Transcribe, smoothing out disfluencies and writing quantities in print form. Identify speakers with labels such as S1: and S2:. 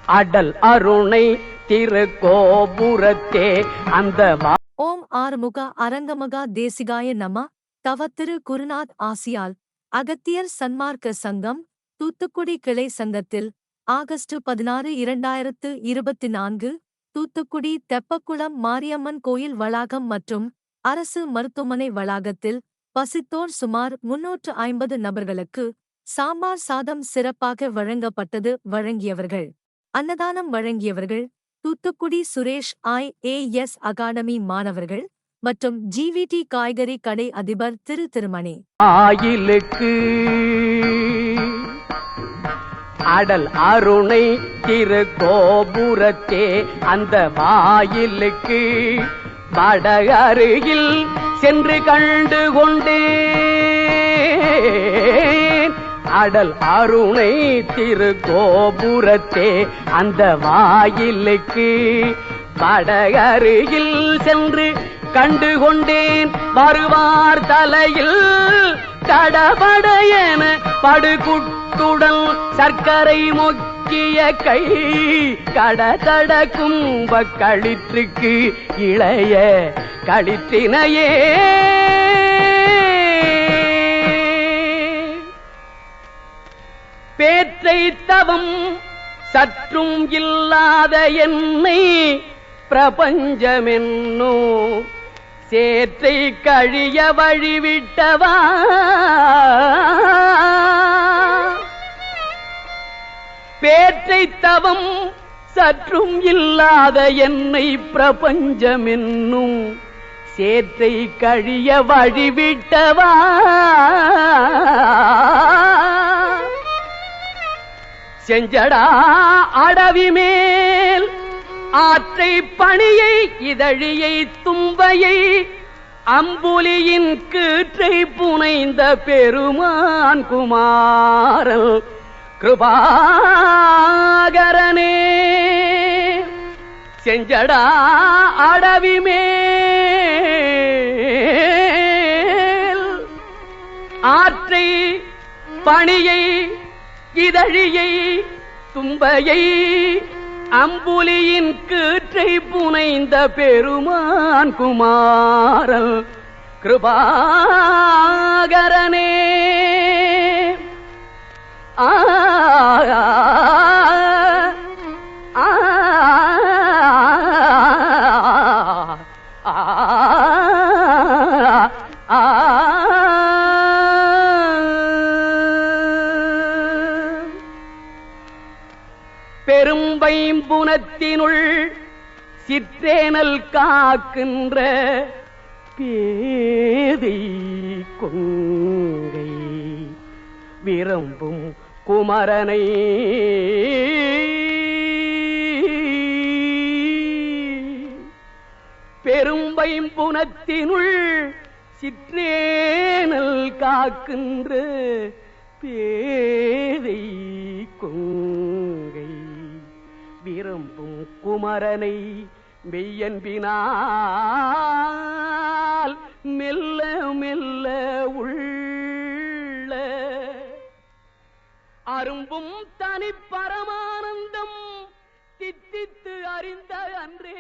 S1: அடல் அருணை திருக்கோபுரத்தே அந்த
S2: ஓம் ஆறுமுக அரங்கமகா தேசிகாய நம. தவ திரு குருநாத் ஆசியால் அகத்தியர் சன்மார்க்க சங்கம் தூத்துக்குடி கிளை சங்கத்தில் ஆகஸ்ட் 16, 2024 தூத்துக்குடி தெப்பக்குளம் மாரியம்மன் கோயில் வளாகம் மற்றும் அரசு மருத்துவமனை வளாகத்தில் பசித்தோர் சுமார் 350 நபர்களுக்கு சாம்பார் சாதம் சிறப்பாக வழங்கப்பட்டது. வழங்கியவர்கள் அன்னதானம் வழங்கியவர்கள் தூத்துக்குடி சுரேஷ் IAS அகாடமி மாணவர்கள் மற்றும் GVT காய்கறி கடை அதிபர் திருமணி.
S1: ஆயிலுக்கு அடல் அருணை திருக்கோபுரத்தே அந்த வாயிலுக்கு வட அருகில் சென்று கண்டு கொண்டேன். அடல் அருணை திருக்கோபுரத்தே அந்த வாயிலுக்கு வட அருகில் சென்று கண்டு கொண்டேன். வருவார் தலையில் தடபடையென படுகுட்டுடன் சர்க்கரை மொக்கிய கை கடதட கும்ப களிற்றுக்கு இளைய களிற்றினையே பேற்றை தவம் சற்றும் இல்லாத என்னை பிரபஞ்சமென்னோ சேற்றை கழிய வழிவிட்டவா பேற்றை தவம் சற்றும் இல்லாத என்னை பிரபஞ்சமென்னும் சேற்றை கழிய வழிவிட்டவா செஞ்சடா அடவி மேல் ஆற்றை பணியை இதழியை தும்பையை அம்புலியின் கீற்றை புனைந்த பெருமான் குமாரன் கிருபாகரனே. செஞ்சடா அடவி மேல் ஆற்றை பணியை இதழியை தும்பையை அம்புலியின் கீற்றை புனைந்த பெருமான் குமாரன் கிருபாகரனே. ஆ பெரும்பைம்புனத்தினுள் சிற்றேனல் காக்கின்ற பேதை கொங்கை விரும்பும் குமரனை பெரும்பைம்புனத்தினுள் சிற்றேனல் காக்கின்ற பேதை கொங்கை விரும்பும் குமரனை மெய்யன்பினால் மெல்ல மெல்ல உள்ள அரும்பும் தனி பரமானந்தம் தித்தித்து அறிந்த அன்றே